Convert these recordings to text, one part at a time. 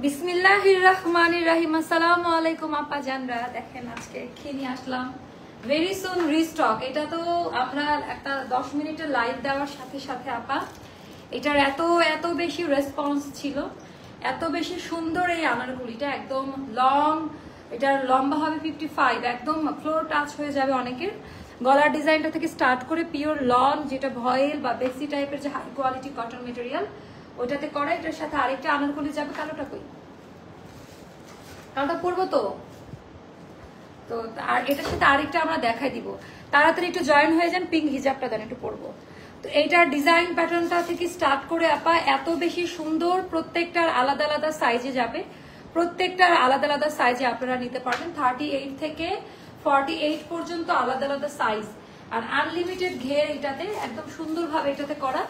বিসমিল্লাহির রহমানির রহিম। আসসালামু আলাইকুম আপা জানরা। দেখেন আজকে খেয়ে নিয়ে আসলাম ভেরি সুন রিস্টক। এটা তো আমরা একটা 10 মিনিটের লাইভ দেওয়ার সাথে সাথে আপা এটার এত বেশি রেসপন্স ছিল, এত বেশি সুন্দর এই আনারগুলিটা, একদম লং, এটার লম্বা হবে 55, একদম ফ্লোর টাচ হয়ে যাবে অনেকের। গলার ডিজাইনটা থেকে স্টার্ট করে পিওর লন, যেটা ভয়েল বা বেক্সি টাইপের যে হাই কোয়ালিটি কটন মেটেরিয়াল ওইটাতে করা। এটার সাথে আরেকটা আনারকলি যাবে, কালোটা কই, কালোটা পরবো তো আর এটার সাথে আরেকটা আমরা দেখাই দিব। তাড়াতাড়ি একটু জয়েন হয়ে যান, পিঙ্ক হিজাবটা দেন একটু পরবো। তো এইটার ডিজাইন প্যাটার্নটা থেকে স্টার্ট করে আপা এত বেশি সুন্দর, প্রত্যেকটার আলাদা আলাদা সাইজে যাবে, প্রত্যেকটার আলাদা আলাদা সাইজে আপনারা নিতে পারবেন। 38 থেকে 48 পর্যন্ত আলাদা আলাদা সাইজ, আর আনলিমিটেড ঘের এটাতে একদম সুন্দরভাবে এটাতে করা।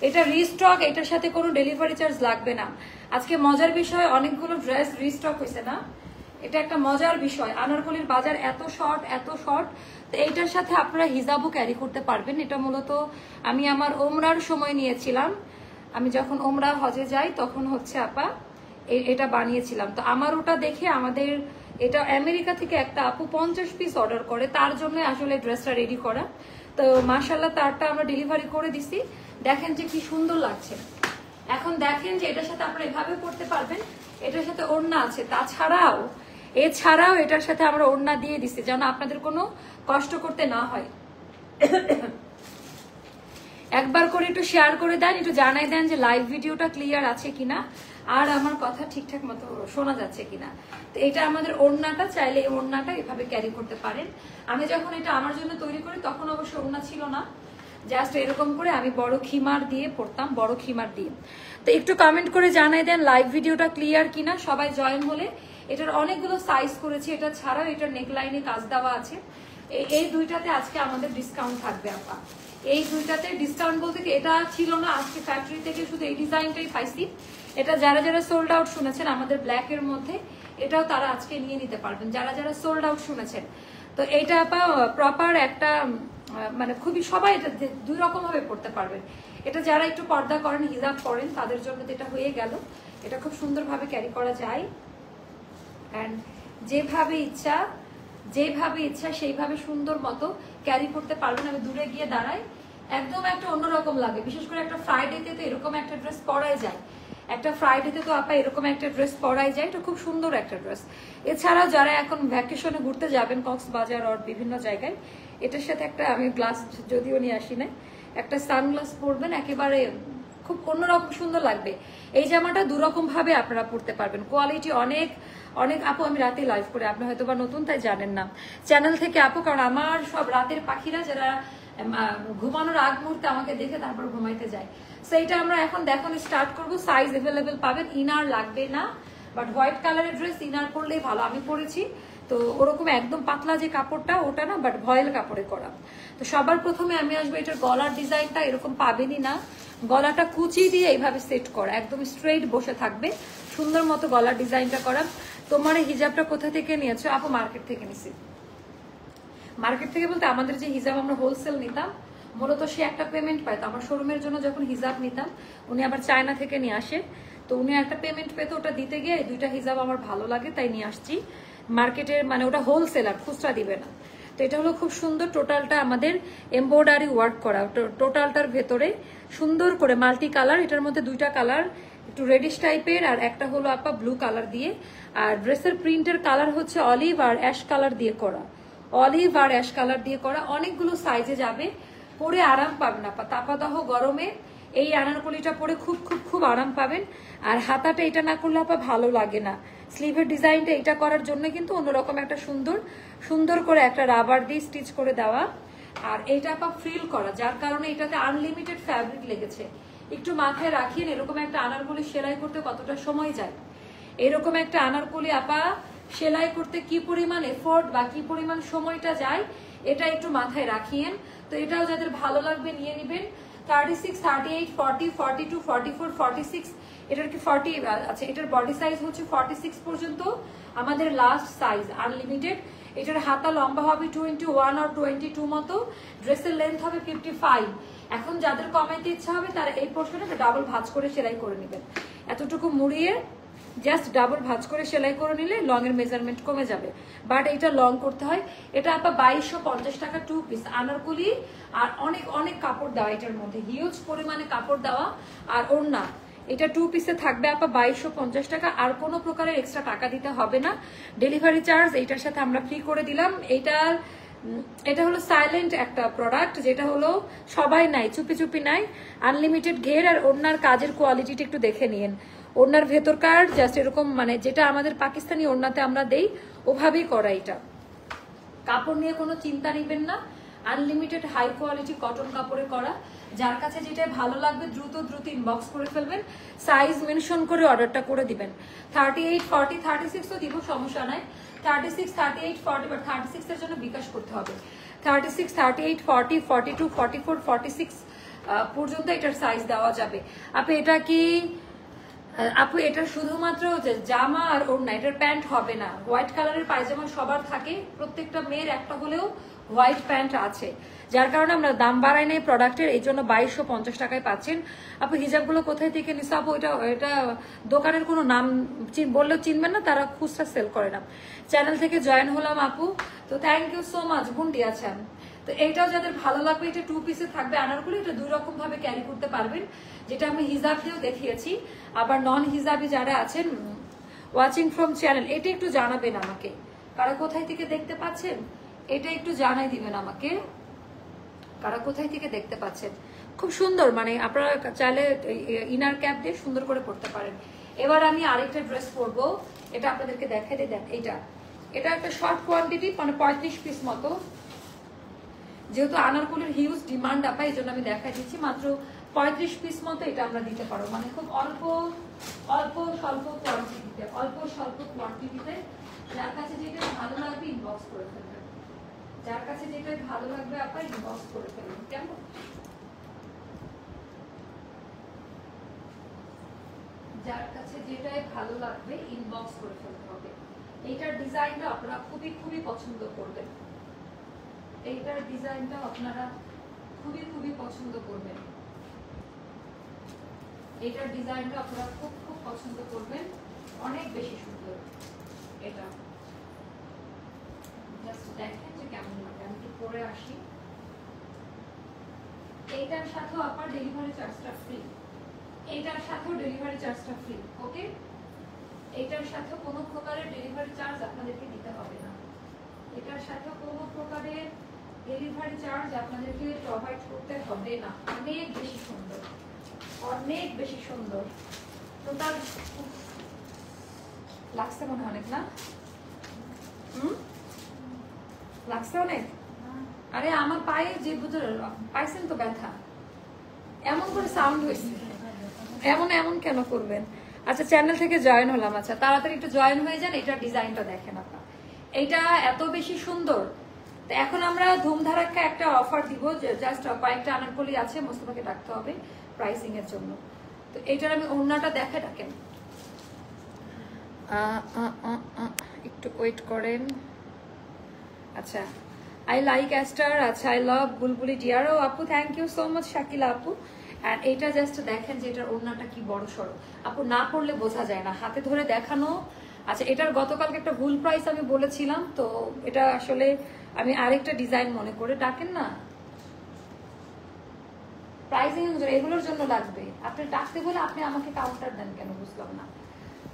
এটা রিস্টক, এটার সাথে কোনো ডেলিভারি চার্জ লাগবে না। আজকে মজার বিষয়, অনেকগুলো ড্রেস রিস্টক হয়েছে না, এটা একটা মজার বিষয়। আনারকলির বাজার এত শর্ট, তো এইটার সাথে আপনারা হিজাবও ক্যারি করতে পারবেন। এটা মূলত আমি আমার ওমরার সময় নিয়েছিলাম, আমি যখন ওমরা হজে যাই তখন হচ্ছে আপা এটা বানিয়েছিলাম। তো আমার ওটা দেখে আমাদের এটা আমেরিকা থেকে একটা আপু 50 পিস অর্ডার করে, তার জন্য আসলে ড্রেসটা রেডি করা। তো মাশাআল্লাহ তারটা আমরা ডেলিভারি করে দিছি। দেখেন যে কি সুন্দর লাগছে। এখন দেখেন যে এটার সাথে আপনারা এভাবে করতে পারবেন, এটার সাথে ওড়না আছে। এছাড়াও এটার সাথে আমরা ওড়না দিয়ে দিচ্ছি যেন আপনাদের কোনো কষ্ট করতে না হয়। একবার করে একটু শেয়ার করে দেন, একটু জানাই দেন যে লাইভ ভিডিওটা ক্লিয়ার আছে কিনা আর আমার কথা ঠিকঠাক মতো শোনা যাচ্ছে কিনা। তো এটা আমাদের ওড়নাটা, চাইলে এই ওড়নাটা এভাবে ক্যারি করতে পারেন। আমি যখন এটা আমার জন্য তৈরি করি তখন অবশ্য ওড়না ছিল না, জাস্ট এরকম করে আমি বড় খিমার দিয়ে পড়তাম, বড় খিমার দিয়ে। তো একটু কমেন্ট করে জানাই দেন লাইভ ভিডিওটা ক্লিয়ার কিনা। সবাই জয়েন হলে এটার অনেকগুলো সাইজ করেছি, এটা ছাড়াও এটার নেকলাইনে কাজ দেওয়া আছে। এই দুইটাতে আজকে আমাদের ডিসকাউন্ট থাকবে আপা। এই দুইটাতে ডিসকাউন্ট বলতে কি, এটা ছিল না, আজকে ফ্যাক্টরি থেকে শুধু এই ডিজাইনটাই পাইছি। এটা যারা যারা সোল্ড আউট শুনেছেন আমাদের ব্ল্যাক এর মধ্যে, এটাও তারা আজকে নিয়ে নিতে পারবেন যারা যারা সোল্ড আউট শুনেছেন। তো এইটা আপা প্রপার একটা মানে খুবই সবাই এটা দুই রকম ভাবে পড়তে পারবেন। এটা যারা একটু পর্দা করেন, হিজাব করেন, তাদের জন্য এটা হয়ে গেল। এটা খুব সুন্দরভাবে ক্যারি করা যায়, অ্যান্ড যেভাবে ইচ্ছা সেইভাবে সুন্দর মতো ক্যারি করতে পারবেন। আমি দূরে গিয়ে দাঁড়াই, একদম একটা অন্যরকম লাগে। বিশেষ করে একটা ফ্রাইডেতে তো এরকম একটা ড্রেস পরাই যায়, এটা খুব সুন্দর একটা ড্রেস। এছাড়াও যারা এখন ভ্যাকেশনে ঘুরতে যাবেন কক্সবাজার আর বিভিন্ন জায়গায়, এটার সাথে একটা, আমি গ্লাস যদিও নিয়ে আসি না, একটা সানগ্লাস পরবেন, একেবারে খুব অন্যরকম সুন্দর লাগবে। এই জামাটা দুরকম ভাবে আপনারা পরতে পারবেন, কোয়ালিটি অনেক অনেক। আপু আমি রাতে লাইভ করে, আপনি হয়তো বা নতুন তাই জানেন না চ্যানেল থেকে আপু, কারণ আমার সব রাতের পাখিরা যারা ঘুমানোর আগ মুহূর্তে আমাকে দেখে তারপর ঘুমাইতে যায়। সেইটা আমরা এখন দেখানো স্টার্ট করবো। সাইজ অ্যাভেলেবেল পাবেন, ইনার লাগবে না, বাট হোয়াইট কালারের ড্রেস ইনার পরলেই ভালো। আমি পরেছি তো ওরকম একদম পাতলা যে কাপড়টা ওটা না, বাট ভয়েল কাপড়ে করা। তো সবার প্রথমে আমি আসবো, এটার গলার ডিজাইনটা এরকম পাবেনই না, গলাটা কুচি দিয়ে এইভাবে সেট করা, একদম স্ট্রেইট বসে থাকবে, সুন্দর মতো গলার ডিজাইনটা করা। তোমার এই হিজাবটা কোথা থেকে নিয়েছো আপু? মার্কেট থেকে নিছি। মার্কেট থেকে বলতে আমাদের যে হিজাব আমরা হোলসেল নিতাম, মূলত সে একটা পেমেন্ট পায়। তো আমার শোরুমের জন্য যখন হিজাব নিতাম, উনি আবার চায়না থেকে নিয়ে আসে, তো উনি একটা পেমেন্ট পেত, ওটা দিতে গিয়ে দুইটা হিজাব আমার ভালো লাগে তাই নিয়ে আসছি মার্কেটের, মানে ওটা হোলসেলার, খুচরা দিবে না। তো এটা হলো খুব সুন্দর, টোটালটা আমাদের এমব্রয়ডারি ওয়ার্ক করা, টোটালটার ভেতরে সুন্দর করে মাল্টি কালার। এটার মধ্যে দুইটা কালার, একটু রেডিশ টাইপের আর একটা হলো আপা ব্লু কালার দিয়ে। আর ড্রেসের প্রিন্টের কালার হচ্ছে অলিভ আর অ্যাশ কালার দিয়ে করা, অনেকগুলো সাইজে যাবে, পরে আরাম পাবেন আপা। তাপাদাহ গরমে এই আনারকলিটা পরে খুব খুব খুব আরাম পাবেন। আর হাতাটা এটা না করলে আপা ভালো লাগে না, স্লিভের ডিজাইনটা এটা করার জন্য কিন্তু অন্যরকম একটা সুন্দর করে একটা রাবার দিয়ে স্টিচ করে দেওয়া। আর এইটা আপা ফ্রিল করা, যার কারণে এটাতে আনলিমিটেড ফ্যাব্রিক লেগেছে। একটু মাথায় রাখিয়েন, এরকম একটা আনারকলি সেলাই করতে কতটা সময় যায়, এরকম একটা আনারকলি আপা সেলাই করতে কি পরিমাণ এফোর্ট বা কি পরিমাণ সময়টা যায়, এটা একটু মাথায় রাখিয়েন। তো এটাও যাদের ভালো লাগবে নিয়ে নিবেন। 36, 38, 40, 42, 44, 46, এটার কি 40 আচ্ছা, এটার বডি সাইজ হচ্ছে 46 পর্যন্ত আমাদের লাস্ট সাইজ, আনলিমিটেড। এটার হাতা লম্বা হবে 21 আর 22 মতো, ড্রেসের লেন্থ হবে 55। এখন যাদের কমাইতে ইচ্ছা হবে তারা এই পোর্শনে ডাবল ভাঁজ করে সেলাই করে নেবেন, এতটুকু মুড়িয়ে জাস্ট ডাবল ভাঁজ করে সেলাই করে নিলে লং এর মেজারমেন্ট কমে যাবে, বাট এটা লং করতে হয়। এটা আপা 2250 টাকা 2 পিস আনারকলি, আর অনেক অনেক কাপড় দেওয়া, এটার মধ্যে হিউজ পরিমাণে কাপড় দেওয়া আর ওড়না। এটা 2 পিসে থাকবে আপা 2250 টাকা, আর কোনো প্রকারের এক্সট্রা টাকা দিতে হবে না। ডেলিভারি চার্জ এইটার সাথে আমরা ফ্রি করে দিলাম। এটা হলো সাইলেন্ট একটা প্রোডাক্ট, যেটা হলো সবাই নাই, চুপি চুপি নাই, আনলিমিটেড ঘের। আর ওড়নার কাজের কোয়ালিটিটা একটু দেখে নিন। ওড়নার ভেতরকার জাস্ট এরকম, মানে যেটা আমাদের পাকিস্তানি ওড়নাতে আমরা দেই ওভাবেই করা। এটা কাপড় নিয়ে কোনো চিন্তা নেবেন না, আনলিমিটেড হাই কোয়ালিটি কটন কাপড়ে করা। যার কাছে যেটা ভালো লাগবে দ্রুত দ্রুত ইনবক্স করে ফেলবেন, সাইজ মেনশন করে অর্ডারটা করে দিবেন। 38, 40, 36 তো দিব, সমস্যা নাই। 36, 38, 40, বাট 36 এর জন্য বিকাশ করতে হবে। 36, 38, 40, 42, 44, 46 পর্যন্ত এটার সাইজ দেওয়া যাবে। আপনি এটা কি আপু এটা শুধুমাত্র জামা আর ওড়না, এটার প্যান্ট হবে না। হোয়াইট কালারের পায়জামা সবার থাকে, প্রত্যেকটা মেয়ের একটা হলেও হোয়াইট প্যান্ট আছে, যার কারণে আমরা দাম বাড়াই নাই প্রোডাক্টের, এই জন্য 2250 টাকায় পাচ্ছেন। আপু হিজাবগুলো কোথায় থেকে নিছো আপু? এটা দোকানের কোনো নাম বললেও চিনবেন না, তারা খুচরা সেল করে না। চ্যানেল থেকে জয়েন হলাম আপু, তো থ্যাংক ইউ সো মাচ। বুন্ডি আছেন তো এইটাও যাদের ভালো লাগবে, এটা 2 পিসে থাকবে আনারকলি। এটা 2 রকম ভাবে ক্যারি করতে পারবেন, যেটা আমি হিজাব দিয়েও দেখিয়েছি। আবার নন হিজাবি যারা আছেন ওয়াচিং ফ্রম চ্যানেল, এটা একটু জানাবেন আমাকে, কারা কোথায় থেকে দেখতে পাচ্ছেন এটা একটু জানাই দিবেন আমাকে, কারা কোথায় থেকে দেখতে পাচ্ছেন। খুব সুন্দর, মানে আপনারা চাইলে ইনার ক্যাপ দিয়ে সুন্দর করে পড়তে পারেন। এবার আমি আরেকটা ড্রেস পরবো, এটা আপনাদেরকে দেখাই দেন। এটা একটা শর্ট কোয়ান্টিটি, মানে 35 পিস মতো। যেহেতু আনারকলির হিউজ ডিমান্ড আপা, এই জন্য আমি দেখাই দিচ্ছি। মাত্র 35 পিস মতো এটা আমরা দিতে পারবো, মানে খুব অল্প স্বল্প কোয়ান্টিটিতে। যার কাছে যেটা ভালো লাগবে ইনবক্স করে ফেলবেন, যার কাছে যেটা ভালো লাগবে আপা ইনবক্স করে ফেলবেন। কেমন? যার কাছে যেটাই ভালো লাগবে ইনবক্স করে ফেলতে হবে। এইটার ডিজাইনটা আপনারা খুবই খুবই পছন্দ করবেন, এইটার ডিজাইনটা আপনারা খুবই খুবই পছন্দ করবেন, এইটার ডিজাইনটা আপনারা খুব খুব পছন্দ করবেন, অনেক বেশি সুন্দর। এটা জাস্ট দেখেন যে কেমন লাগে। আমি পরে আসি। এইটার সাথেও আপনার ডেলিভারি চার্জটা ফ্রি, এইটার সাথেও ডেলিভারি চার্জটা ফ্রি। ওকে, এইটার সাথে কোনো প্রকারের ডেলিভারি চার্জ আপনাদেরকে দিতে হবে না, এটার সাথে কোনো প্রকারের ডেলিভারি চার্জ আপনাদেরকে প্রোভাইড করতে হবে না। অনেক বেশি সুন্দর, অনেক বেশি সুন্দর। টোটাল লাগছে মনে অনেক না? লাগছে অনেক? আরে আমার পায়ে যে পাইছেন তো ব্যথা, এমন করে সাউন্ড হয়েছে, এমন কেন করবেন? আচ্ছা চ্যানেল থেকে জয়েন হলাম, আচ্ছা তাড়াতাড়ি একটু জয়েন হয়ে যান। এটার ডিজাইনটা দেখেন আপনার, এটা এত বেশি সুন্দর। তো এখন আমরা ধুমধারাক্কা একটা অফার দিব, জাস্ট কয়েকটা আনারকলি আছে, মোস্তফাকে ডাকতে হবে প্রাইসিং এর জন্য। তো এটার আমি ওড়নাটা ডাকেন, একটু ওয়েট করেন। আচ্ছা, আই লাইক অ্যাস্টার, আচ্ছা আই লাভ বুলবুলি ডিয়ারও আপু, thank you so much Shakila আপু। আর এটা জাস্ট দেখেন যে এটার ওড়নাটা কি বড় সড়ো আপু, না পড়লে বোঝা যায় না, হাতে ধরে দেখানো। আচ্ছা এটার গতকালকে একটা ভুল প্রাইস আমি বলেছিলাম, তো এটা আসলে আমি আরেকটা ডিজাইন মনে করে ডাকেন না, প্রাইসিং এগুলোর জন্য লাগবে। আপনি ডাকতে বলে আপনি আমাকে কাউন্টার দেন কেন, বুঝলাম না।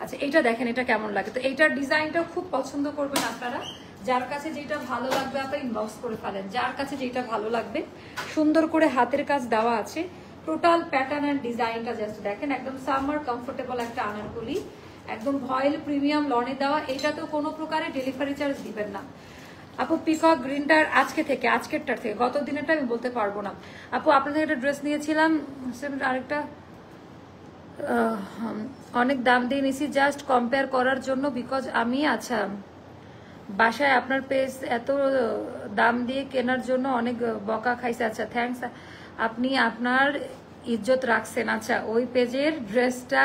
আচ্ছা এটা দেখেন এটা কেমন লাগে। তো এইটার ডিজাইনটা খুব পছন্দ করবেন আপনারা, যার কাছে যেটা ভালো লাগবে আপনি ইনবক্স করে ফেলেন, যার কাছে যেটা ভালো লাগবে। সুন্দর করে হাতের কাজ দেওয়া আছে, টোটাল প্যাটার্ন এন্ড ডিজাইনটা জাস্ট দেখেন, একদম সামার কমফোর্টেবল একটা আনারকলি, একদম ভয়েল প্রিমিয়াম লনে দেওয়া। এটাতেও কোনো প্রকারের ডেলিভারি চার্জ দিবেন না আপু। পিকক গ্রিনটার আজকেরটার থেকে, গত দিনেরটা আমি বলতে পারবো না আপু। আপনাদের একটা ড্রেস নিয়েছিলাম, আরেকটা অনেক দাম দিয়ে নিছি জাস্ট কম্পেয়ার করার জন্য, বিকজ আমি আচ্ছা বাসায় আপনার পেজ এত দাম দিয়ে কেনার জন্য অনেক বকা খাইছে। আচ্ছা থ্যাংকস, আপনি আপনার ইজ্জত রাখছেন। আচ্ছা ওই পেজের ড্রেসটা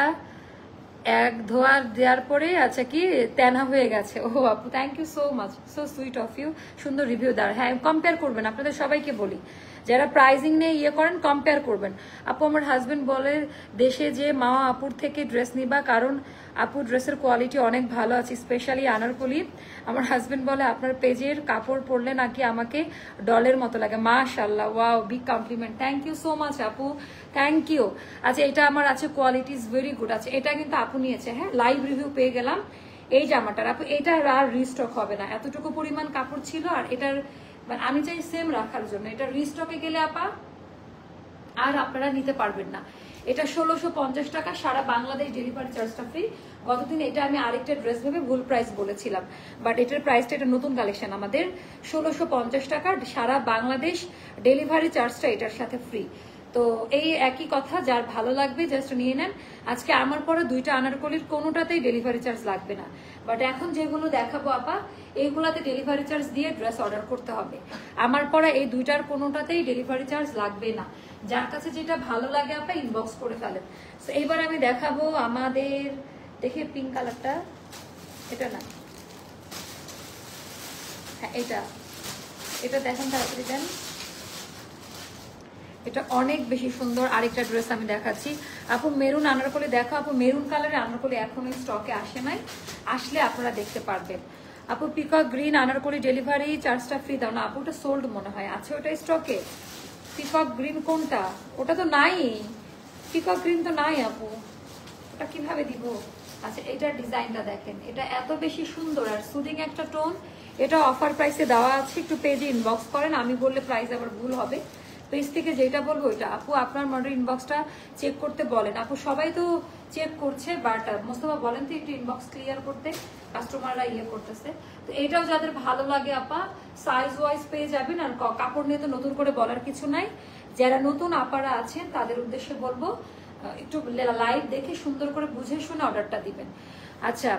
এক ধোয়া দেওয়ার পরে আচ্ছা কি তেনা হয়ে গেছে। ও আপু thank you so much, so sweet of you, সুন্দর রিভিউ দেওয়ার। হ্যাঁ কম্পেয়ার করবেন, আপনাদের সবাইকে বলি যারা প্রাইজিং নিয়ে ইয়ে করেন কম্পেয়ার করবেন। আপু আমার হাজবেন্ড বলে দেশে যে মাওয়া আপুর থেকে ড্রেস নিবা, কারণ আপু ড্রেসের কোয়ালিটি অনেক ভালো আছে, স্পেশালি আনারকলি। আমার হাজবেন্ড বলে আপনার পেজের কাপড় পরলে নাকি আমাকে ডলের মতো লাগে। মাশাআল্লাহ, wow, big compliment, thank you so much আপু, থ্যাংক ইউ। আচ্ছা এটা আমার আছে, কোয়ালিটি ইজ ভেরি গুড আছে। এটা কিন্তু আপু নিয়েছে, হ্যাঁ, লাইভ রিভিউ পেয়ে গেলাম এই জামাটার। আপু এটা আর রিস্টক হবে না, এতটুকু পরিমাণ কাপড় ছিল। আর এটার মানে আমি চাই সেম রাখার জন্য, এটা রিস্টকে গেলে আপা আর আপনারা নিতে পারবেন না। এটা 1650 টাকা, সারা বাংলাদেশ ডেলিভারি চার্জটা ফ্রি। গতদিন এটা আমি আরেকটা ড্রেস ভেবে ভুল প্রাইস বলেছিলাম, বাট এটার প্রাইসটা, এটা নতুন কালেকশন আমাদের, 1650 টাকা, সারা বাংলাদেশ ডেলিভারি চার্জটা এটার সাথে ফ্রি। তো এই একই কথা, যার ভালো লাগবে জাস্ট নিয়ে নেন। আজকে আমার পরে দুইটা আনারকলির কোনোটাতেই ডেলিভারি চার্জ লাগবে না, বাট এখন যেগুলো দেখাবো আপা এইগুলাতে ডেলিভারি চার্জ দিয়ে ড্রেস অর্ডার করতে হবে। আমার পরে এই দুইটার কোনোটাতেই ডেলিভারি চার্জ লাগবে না। যার কাছে যেটা ভালো লাগে আপা ইনবক্স করে ফেলেন। তো এইবার আমি দেখাবো আমাদের, দেখে পিঙ্ক কালারটা, এটা না, হ্যাঁ এটা, এটা দেখেন তাড়াতাড়ি দেন। এটা অনেক বেশি সুন্দর আরেকটা ড্রেস আমি দেখাচ্ছি আপু। মেরুন আনারকলি দেখো আপু, মেরুন কালারের আনারকলি এখনো স্টকে আসে নাই, আসলে আপনারা দেখতে পারবেন। আপু পিকক গ্রিন আনারকলি ডেলিভারি চার্জটা ফ্রি দাও না আপু, ওটা সোল্ড মনে হয়, আছে ওটা স্টকে। পিকক গ্রিন কোনটা? ওটা তো নাই, পিকক গ্রিন তো নাই আপু, ওটা কিভাবে দিব? আচ্ছা এটার ডিজাইনটা দেখেন, এটা এত বেশি সুন্দর আর সুদিং একটা টোন। এটা অফার প্রাইসে দেওয়া আছে, একটু পেজে ইনবক্স করেন, আমি বললে প্রাইস আবার ভুল হবে। পেজ থেকে যেটা বলবো ওইটা। আপু আপনার মডেল ইনবক্সটা চেক করতে বলেন। আপু সবাই তো চেক করছে, বাট মোস্তফা বলেন তো একটু ইনবক্স ক্লিয়ার করতে, কাস্টমাররা ইয়ে করতেছে। তো এটাও যাদের ভালো লাগে আপা সাইজ ওয়াইজ পেয়ে যাবেন। আর কাপড় নিয়ে তো নতুন করে বলার কিছু নাই, যারা নতুন আপারা আছেন তাদের উদ্দেশ্যে বলবো একটু লাইভ দেখে সুন্দর করে বুঝে শুনে অর্ডারটা দিবেন। আচ্ছা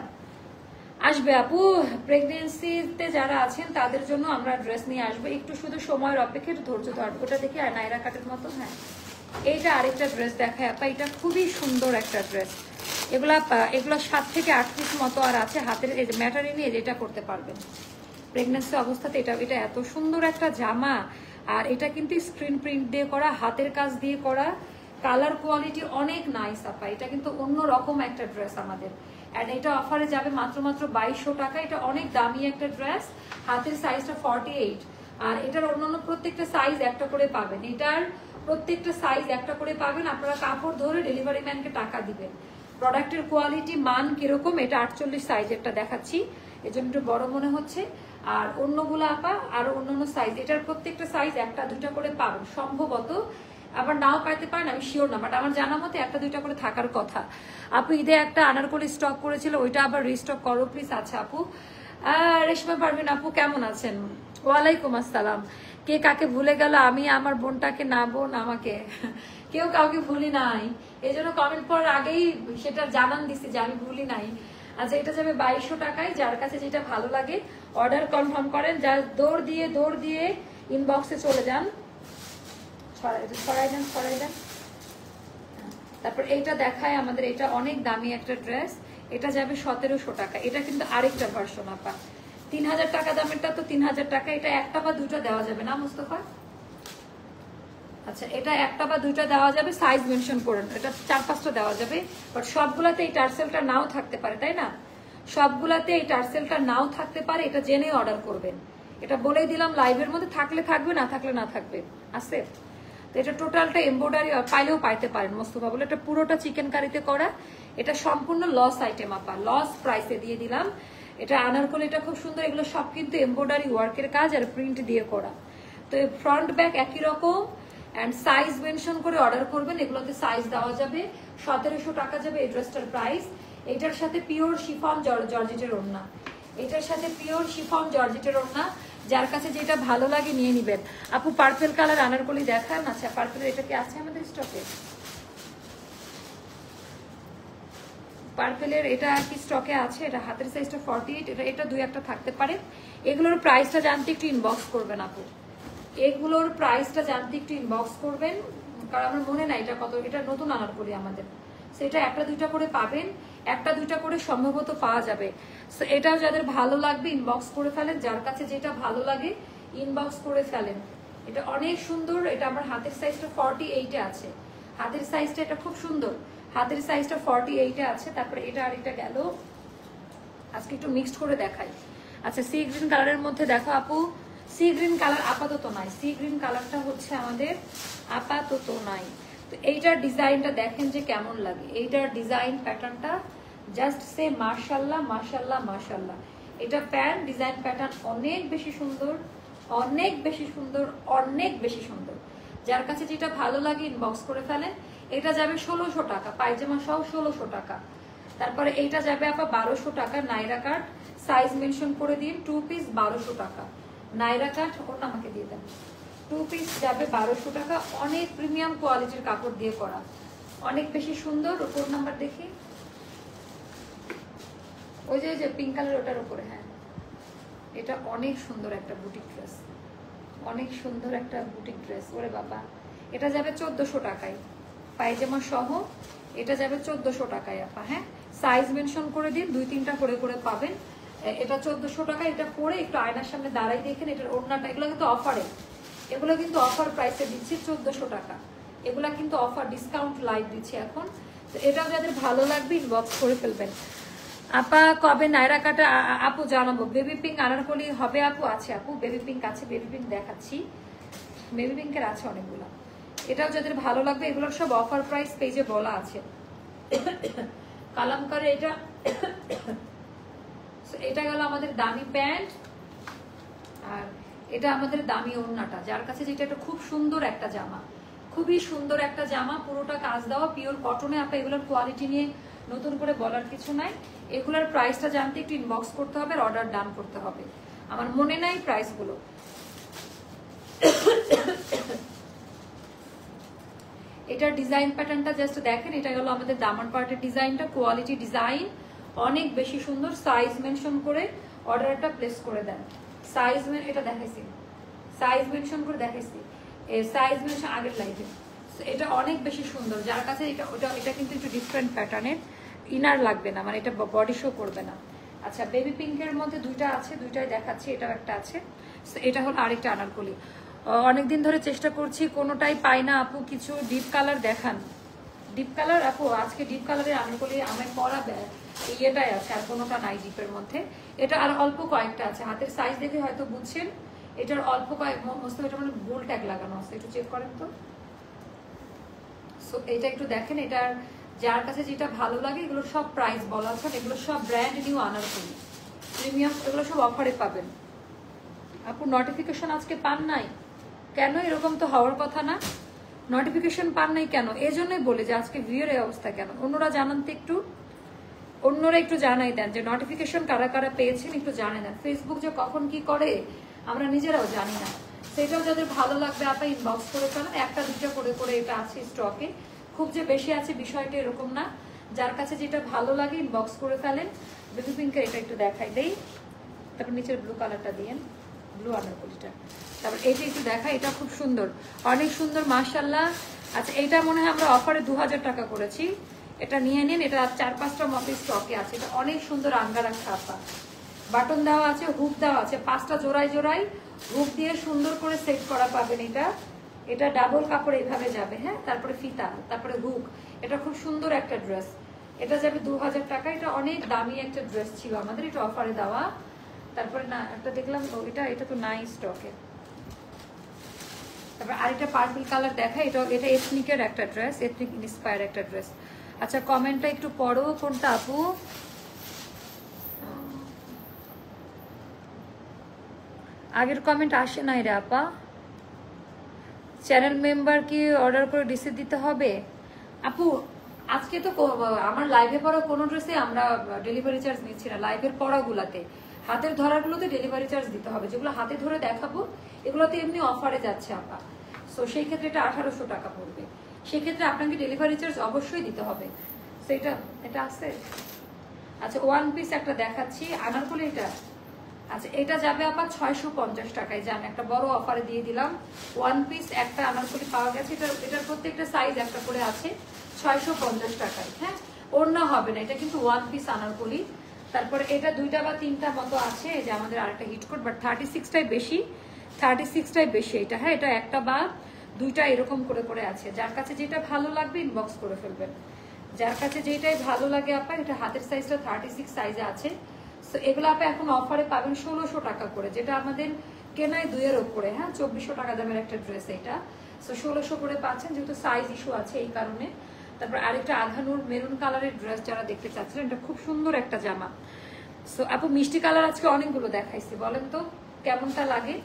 আসবে আপু, প্রেগনেন্সিতে যারা আছেন তাদের জন্য আমরা ড্রেস নিয়ে আসবো, একটু শুধু সময়ের অপেক্ষা, ধৈর্য ধরবো। ওটা দেখে আর নাইরা কাটের মতো, হ্যাঁ এইটা আরেকটা ড্রেস দেখায় আপা, এটা খুবই সুন্দর একটা ড্রেস। এগুলা 7 থেকে 8 পিস মতো আর আছে, হাতের ম্যাটারি নিয়ে এটা করতে পারবেন প্রেগনেন্সি অবস্থাতে। এটা এত সুন্দর একটা জামা, আর এটা কিন্তু স্ক্রিন প্রিন্ট দিয়ে করা, হাতের কাজ দিয়ে করা, কালার কোয়ালিটি অনেক নাইস আপা। এটা কিন্তু অন্য রকম একটা ড্রেস আমাদের, এন্ড এটা অফারে যাবে মাত্র 2200 টাকা। এটা অনেক দামি একটা ড্রেস, হাতের সাইজটা 48, আর এটার অন্যান্য প্রত্যেকটা সাইজ একটা করে পাবেন, এটার প্রত্যেকটা সাইজ একটা করে পাবেন। আপনারা কাপড় ধরে ডেলিভারি ম্যানকে টাকা দিবেন। প্রোডাক্টের কোয়ালিটি মান কিরকম, এটা 48 সাইজেরটা দেখাচ্ছি, এজন্য একটু বড় মনে হচ্ছে। আর অন্যগুলো আপা আরো অন্যান্য সাইজ, এটার প্রত্যেকটা সাইজ একটা দুটা করে পাবেন সম্ভবত, আবার নাও পাইতে পারেন, আমি শিওর না, বাট আমার জানা মতে একটা দুইটা করে থাকার কথা। আপু ঈদে একটা আনারকলি স্টক করেছিল, ওইটা আবার রিস্টক করো প্লিজ। আচ্ছা আপু, রেশমা পারভিন আপু কেমন আছেন? ওয়ালাইকুম আসসালাম। কে কাকে ভুলে গেল? আমি আমার বোনটাকে, না বোন আমাকে, কেউ কাউকে ভুলি নাই, এই জন্য কমেন্ট করার আগেই সেটা জানান দিছি যে আমি ভুলি নাই। আচ্ছা এটা যাবে 2200 টাকায়, যার কাছে যেটা ভালো লাগে অর্ডার কনফার্ম করেন, যা দৌড় দিয়ে ইনবক্সে চলে যান, ছড়াই দেন। তারপর এইটা দেখায় আমাদের, এটা অনেক দামি একটা ড্রেস, এটা যাবে 1700 টাকা। এটা কিন্তু আরেকটা ভার্সন আপা, 3000 টাকা দামেরটা তো 3000 টাকা, এটা একটা বা দুটা দেওয়া যাবে না মুস্তফা? আচ্ছা এটা একটা বা দুইটা দেওয়া যাবে, সাইজ মেনশন করেন, এটা 4-5টা দেওয়া যাবে, বাট সবগুলাতে এই টার্সেলটা নাও থাকতে পারে, তাই না? সবগুলাতে এই টার্সেলটা নাও থাকতে পারে, এটা জেনে অর্ডার করবেন। এটা বলেই দিলাম লাইভের মধ্যে, থাকলে থাকবে, না থাকলে না থাকবে, আছে। তো এটা টোটালটা এমব্রয়ডারি, পাইলেও পাইতে পারেন মোস্তফা বলে, এটা পুরোটা চিকেন কারিতে করা, এটা সম্পূর্ণ লস আইটেম আপা, লস প্রাইসে দিয়ে দিলাম। এটা আনারকলি, এটা খুব সুন্দর, এগুলো সব কিন্তু এমব্রয়ডারি ওয়ার্কের কাজ আর প্রিন্ট দিয়ে করা। তো ফ্রন্ট ব্যাক একই রকম, এন্ড সাইজ মেনশন করে অর্ডার করবেন। এগুলোতে সাইজ দেওয়া যাবে, 1700 টাকা যাবে এই ড্রেসটার প্রাইস। এটার সাথে পিওর শিফন জর্জেটের ওড়না, এটার সাথে পিওর শিফন জর্জেটের ওড়না, যার কাছে যেটা ভালো লাগে নিয়ে নিবেন। আপু পার্পল কালার আনারকলি দেখান। আচ্ছা পার্পলের এটা কি আছে আমাদের স্টকে? পার্পলের এটা কি স্টকে আছে? এটা হাতের সাইজটা 48, এটা দুই একটা থাকতে পারে। এগুলোর প্রাইসটা জানতে একটু ইনবক্স করবেন আপু, এগুলোর প্রাইসটা জানতে একটু ইনবক্স করবেন, কারণ আমার মনে নাই এটা কত। এটা নতুন আনারকলি আমাদের, সেটা একটা দুইটা করে পাবেন, একটা দুইটা করে সম্ভবত পাওয়া যাবে। সো এটাও যাদের ভালো লাগবে ইনবক্স করে ফেলেন, যার কাছে যেটা ভালো লাগে ইনবক্স করে ফেলেন। এটা অনেক সুন্দর, এটা আমার হাতের সাইজটা 48-এ আছে, হাতের সাইজটা এটা খুব সুন্দর, হাতের সাইজটা 48 এ আছে। তারপরে এটা আর এটা গেল, আজকে একটু মিক্সড করে দেখাই। আচ্ছা সি গ্রিন কালারের মধ্যে দেখো আপু, সি গ্রিন কালার আপাতত নাই, সি গ্রিন কালারটা হচ্ছে আমাদের আপাতত নাই। তো এইটার ডিজাইনটা দেখেন যে কেমন লাগে, এইটার ডিজাইন প্যাটার্নটা জাস্ট সে মাশাল্লাহ মাশাল্লাহ মাশাল্লাহ। এটা প্যান্ট ডিজাইন প্যাটার্ন অনেক বেশি সুন্দর, অনেক বেশি সুন্দর, অনেক বেশি সুন্দর। যার কাছে যেটা ভালো লাগে ইনবক্স করে ফেলেন। এটা যাবে 1600 টাকা, পায়জামা সহ 1600 টাকা। তারপরে এইটা যাবে আপা 1200 টাকা, নাইরা কাট সাইজ মেনশন করে দিন, 2 পিস 1200 টাকা। নাইরা কাট ওটা আমাকে দিয়ে দেন, 2 পিস যাবে 1200 টাকা। অনেক প্রিমিয়াম কোয়ালিটির কাপড় দিয়ে করা, অনেক বেশি সুন্দর। কোড নাম্বার দেখি, ওই যে পিঙ্ক কালার ওটার উপরে। হ্যাঁ এটা অনেক সুন্দর একটা বুটিক ড্রেস, অনেক সুন্দর একটা বুটিক ড্রেস। ওরে বাবা, এটা যাবে 1400 টাকায় পায়জামা সহ, এটা যাবে 1400 টাকায় আপা। হ্যাঁ সাইজ মেনশন করে দিন, 2-3টা করে করে পাবেন। এটা 1400 টাকা। এটা পরে একটু আয়নার সামনে দাঁড়াই দেখেন এটার ওড়নাটা। এগুলো কিন্তু অফারে, এগুলো কিন্তু অফার প্রাইসে দিচ্ছি 1400 টাকা। এগুলা কিন্তু অফার ডিসকাউন্ট লাইভ দিচ্ছি এখন। তো এটাও যাদের ভালো লাগবে ইনবক্স করে ফেলবেন। আপা কবে নাইরা কাটা আপু জানাবো। বেবি পিঙ্ক আনারকলি হবে আপু? আছে আপু, বেবি পিঙ্ক আছে, বেবি পিঙ্ক দেখাচ্ছি। বেবি পিঙ্কের আছে অনেকগুলো। এটাও যাদের ভালো লাগবে, এগুলোর সব অফার প্রাইস পেজে বলা আছে। কালামকারে এটা, এটা গেল আমাদের দামি প্যান্ট, আর এটা আমাদের দামি ওড়নাটা। যার কাছে যেটা একটা খুব সুন্দর একটা জামা, খুবই সুন্দর একটা জামা, পুরোটা কাজ দেওয়া পিওর কটনে। আপা এগুলোর কোয়ালিটি নিয়ে নতুন করে বলার কিছু নাই। এগুলোর প্রাইসটা জানতে একটু ইনবক্স করতে হবে, অর্ডার ডান করতে হবে। আমার মনে নাই প্রাইসগুলো। এটার ডিজাইন প্যাটার্নটা জাস্ট দেখেন। এটা গেল আমাদের দামান পার্টের ডিজাইনটা, কোয়ালিটি ডিজাইন অনেক বেশি সুন্দর। সাইজ মেনশন করে অর্ডারটা প্লেস করে দেন। সাইজ এটা দেখাইছি, সাইজ মেনশন করে দেখাইছি, সাইজ মেনশন আগের লাইভে। এটা অনেক বেশি সুন্দর। যার কাছে এটা ওটা, এটা কিন্তু একটু ডিফারেন্ট প্যাটার্নের, ইনার লাগবে না, মানে এটা বডি শো করবে না। আচ্ছা বেবি পিঙ্কের মধ্যে 2টা আছে, 2টাই দেখাচ্ছি। এটাও একটা আছে, এটা হলো আরেকটা আনারকলি। অনেকদিন ধরে চেষ্টা করছি, কোনোটাই পাই না আপু। কিছু ডিপ কালার দেখান। ডিপ কালার আপু আজকে ডিপ কালারের আনারকলি আমার পরা ইয়েটাই আছে, আর কোনোটা নাই ডিপের মধ্যে। এটা আর অল্প কয়েকটা আছে, হাতের সাইজ দেখে হয়তো বুঝছেন। এটার অল্প কয়েক মস্ত, এটা মানে গোল ট্যাগ লাগানো আছে, একটু চেক করেন তো। সো এটা একটু দেখেন। এটার যার কাছে যেটা ভালো লাগে, এগুলো সব প্রাইস বলা আছে, এগুলো সব ব্র্যান্ড নিউ আনারকলি প্রিমিয়াম, এগুলো সব অফারে পাবেন। আপু নোটিফিকেশন আজকে পান নাই কেন? এরকম তো হওয়ার কথা না। নোটিফিকেশন পান নাই কেন? এই জন্যই বলে যে আজকে ভিউর এই অবস্থা কেন। অন্যরা জানান তো একটু, অন্যরা একটু জানাই দেন যে নোটিফিকেশন কারা কারা পেয়েছেন, একটু জানাই দেন। ফেসবুক যে কখন কি করে আমরা নিজেরাও জানি না। সেটাও যাদের ভালো লাগবে আপা ইনবক্স করে ফেলেন। 1টা 2টা করে করে এটা আছে স্টকে, খুব যে বেশি আছে বিষয়টা এরকম না। যার কাছে যেটা ভালো লাগে ইনবক্স করে ফেলেন। বেবি পিঙ্কের এটা একটু দেখাই দেই, তারপর নিচের ব্লু কালারটা দিয়েন, ব্লু আনারকলিটা। তারপর এইটা একটু দেখা, এটা খুব সুন্দর, অনেক সুন্দর মাশাআল্লাহ। আচ্ছা এইটা মনে হয় আমরা অফারে 2000 টাকা করেছি। এটা নিয়ে নিন, এটা 4-5টা মতো স্টকে আছে। এটা অনেক সুন্দর আঙ্গারা ছাপা, বাটন দেওয়া আছে, হুক দেওয়া আছে, 5টা জোড়ায় জোড়ায় হুক দিয়ে সুন্দর করে সেট করা পাবেন। এটা এটা ডাবল কাপড় এইভাবে যাবে। হ্যাঁ তারপরে ফিতা, তারপরে হুক। এটা খুব সুন্দর একটা ড্রেস। এটা যাবে 2000 টাকা। এটা অনেক দামি একটা ড্রেস ছিল আমাদের, এটা অফারে দেওয়া। তারপরে না একটা দেখলাম এটা তো নাই স্টকে। তারপর আরেকটা পার্পল কালার দেখা, এটা এথনিকের একটা ড্রেস, এথনিক ইন্সপায়ার একটা ড্রেস। আচ্ছা কমেন্টটা একটু পড়ো, কোনটা আপু? আগের কমেন্ট আসে নাই রে আপা। চ্যানেল মেম্বার কি অর্ডার করে রিসিভ দিতে হবে? আপু আজকে তো আমার লাইভে পড়া কোনো ড্রেসে আমরা ডেলিভারি চার্জ নিচ্ছি না। লাইভের পড়াগুলাতে, হাতের ধরাগুলোতে ডেলিভারি চার্জ দিতে হবে। যেগুলো হাতে ধরে দেখাবো এগুলোতে এমনি অফারে যাচ্ছে আপা। সো সেই ক্ষেত্রে এটা 1800 টাকা পড়বে। সেক্ষেত্রে আপনাকে ডেলিভারি চার্জ অবশ্যই দিতে হবে। সেটা এটা আছে। আচ্ছা ওয়ান পিস একটা দেখাচ্ছি আনারকলি। এটা আচ্ছা এটা যাবে আবার 650 টাকায়। জান একটা বড় অফারে দিয়ে দিলাম। ওয়ান পিস একটা আনারকলি পাওয়া গেছে। এটার প্রত্যেকটা সাইজ একটা করে আছে, 650 টাকায়। হ্যাঁ ওড়না হবে না, এটা কিন্তু ওয়ান পিস আনারকলি। তারপরে এটা 2টা বা 3টা মতো আছে, এই যে আমাদের আরেকটা হিট কোট, বাট 36টাই বেশি, 36টাই বেশি এটা। হ্যাঁ এটা 1টা বা 2টা এরকম করে করে আছে। যার কাছে যেটা ভালো লাগবে ইনবক্স করে ফেলবেন। যার কাছে যেটাই ভালো লাগে আপা, এটা হাতের সাইজটা 36 সাইজে আছে। তো এগুলো আপা এখন অফারে পাবেন 1600 টাকা করে, যেটা আমাদের কেনায় 2-এর উপরে। হ্যাঁ, 2400 টাকা দামের একটা ড্রেস এটা। সো 1600 করে পাচ্ছেন, যেহেতু সাইজ ইস্যু আছে এই কারণে। তারপর আরেকটা আধানুর মেরুন কালারের ড্রেস যারা দেখতে চাচ্ছিলেন, এটা খুব সুন্দর একটা জামা। সো আপু মিষ্টি কালার আজকে অনেকগুলো দেখাইছি, বলেন তো কেমনটা লাগে?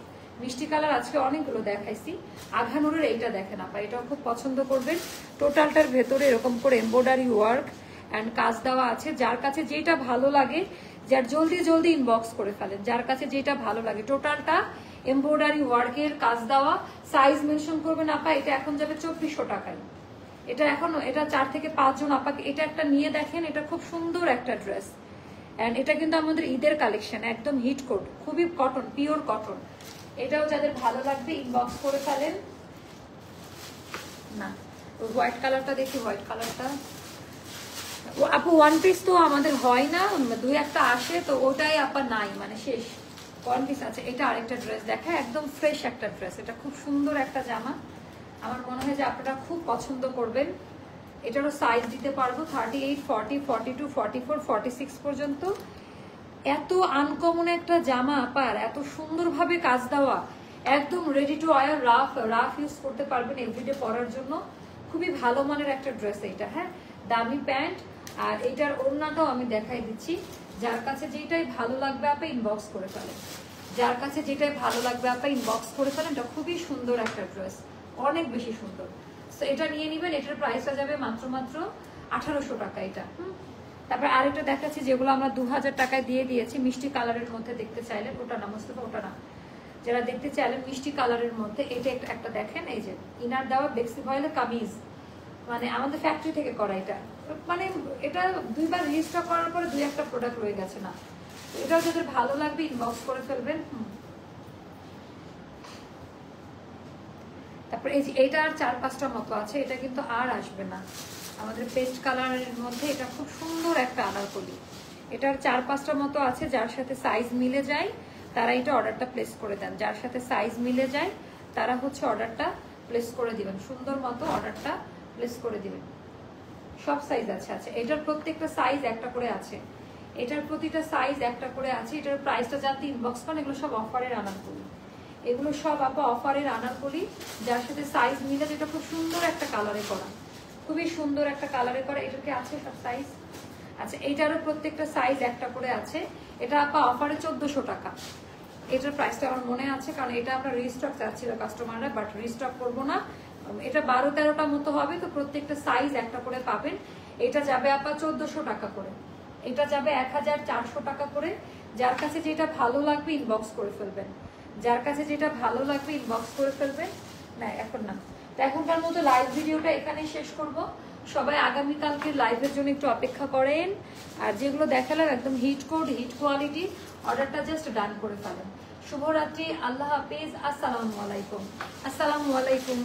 মিষ্টি কালার আজকে অনেকগুলো দেখাইছি। আঘানুরের এইটা দেখেন আপা, এটাও খুব পছন্দ করবেন। টোটালটার ভেতরে এরকম করে এমব্রয়ডারি ওয়ার্ক অ্যান্ড কাজ দেওয়া আছে। যার কাছে যেটা ভালো লাগে, যার জলদি জলদি ইনবক্স করে ফেলেন, যার কাছে যেটা ভালো লাগে। টোটালটা এমব্রয়ডারি ওয়ার্কের কাজ দেওয়া। সাইজ মেনশন করবেন আপা, এটা এখন যাবে 2400 টাকায়। এটা এখন, এটা 4 থেকে 5 জন আপাকে এটা একটা নিয়ে দেখেন, এটা খুব সুন্দর একটা ড্রেস। অ্যান্ড এটা কিন্তু আমাদের ঈদের কালেকশন, একদম হিট কোট, খুবই কটন, পিওর কটন। এটাও যাদের ভালো লাগবে ইনবক্স করে ফেলেন। না, হোয়াইট কালারটা দেখি, হোয়াইট কালারটা আপু ওয়ান পিস তো আমাদের হয় না, 2-1টা আসে, তো ওটাই আপা নাই, মানে শেষ। ওয়ান পিস আছে। এটা আরেকটা ড্রেস দেখা, একদম ফ্রেশ একটা ড্রেস। এটা খুব সুন্দর একটা জামা, আমার মনে হয় যে আপনারা খুব পছন্দ করবেন। এটারও সাইজ দিতে পারবো 38, 40, 42, 44, 46 পর্যন্ত। এত আনকমন একটা জামা আপার, এত সুন্দরভাবে কাজ দেওয়া, একদম ready to wire, rough use করতে পারবেন এভরিডে পরার জন্য। খুবই ভালো মানের একটা ড্রেস এটা। হ্যাঁ, দামি প্যান্ট, আর এটার ওড়নাটাও আমি দেখাই দিচ্ছি। যার কাছে যেটাই ভালো লাগবে আপা ইনবক্স করে ফেলেন, যার কাছে যেটাই ভালো লাগবে আপা ইনবক্স করে ফেলেন। এটা খুবই সুন্দর একটা ড্রেস, অনেক বেশি সুন্দর। তো এটা নিয়ে নিবেন, এটার প্রাইসটা যাবে মাত্র 1800 টাকা এটা। তারপর আরেকটা দেখাচ্ছি, যেগুলো আমরা 2000 টাকায় দিয়ে দিয়েছি। মিষ্টি কালারের মধ্যে দেখতে চাইলেন, ওটা না মোস্তফা, ওটা না, যারা দেখতে চাইলেন মিষ্টি কালারের মধ্যে, এটা একটা দেখেন, এই যে ইনার দেওয়া বেক্সি ভয়েলের কামিজ, মানে আমাদের ফ্যাক্টরি থেকে করা। এটা মানে এটা 2বার রিস্টক করার পরে 2-1টা প্রোডাক্ট রয়ে গেছে না। এটাও যাদের ভালো লাগবে ইনবক্স করে ফেলবেন। তারপর এই যে এটা আর 4-5টা মতো আছে, এটা কিন্তু আর আসবে না আমাদের পেস্ট কালারের মধ্যে। এটা খুব সুন্দর একটা আনারকলি, এটার 4-5টা মতো আছে। যার সাথে সাইজ মিলে যায় তারা এটা অর্ডারটা প্লেস করে দেন, যার সাথে সাইজ মিলে যায় তারা হচ্ছে অর্ডারটা প্লেস করে দিবেন, সুন্দর মতো অর্ডারটা প্লেস করে দিবেন। সব সাইজ আছে। আচ্ছা, এটার প্রত্যেকটা সাইজ একটা করে আছে, এটার প্রতিটা সাইজ একটা করে আছে। এটার প্রাইসটা জানতে ইনবক্স করেন। এগুলো সব অফারের আনারকলি, এগুলো সব আপা অফারের আনারকলি, যার সাথে সাইজ মিলে। যেটা খুব সুন্দর একটা কালারে করা, খুবই সুন্দর একটা কালারে করা। এটাকে আছে সব সাইজ। আচ্ছা, এইটারও প্রত্যেকটা সাইজ একটা করে আছে। এটা আপা অফারে 1400 টাকা। এটার প্রাইসটা আমার মনে আছে, কারণ এটা আমরা রিস্টক চাচ্ছিল কাস্টমাররা, বাট রিস্টক করবো না। এটা 12-13টা মতো হবে, তো প্রত্যেকটা সাইজ একটা করে পাবেন। এটা যাবে আপা 1400 টাকা করে, এটা যাবে 1400 টাকা করে। যার কাছে যেটা ভালো লাগবে ইনবক্স করে ফেলবেন, যার কাছে যেটা ভালো লাগবে ইনবক্স করে ফেলবেন। না এখন না, তো এখনকার মতো লাইভ ভিডিওটা এখানেই শেষ করব। সবাই আগামীকালকে লাইভের জন্য একটু অপেক্ষা করেন। আর যেগুলো দেখালাম একদম হিট কোড, হিট কোয়ালিটি, অর্ডারটা জাস্ট ডান করে ফেলেন। শুভরাত্রি, আল্লাহ হাফিজ, আসসালামু আলাইকুম। আসসালামু আলাইকুম।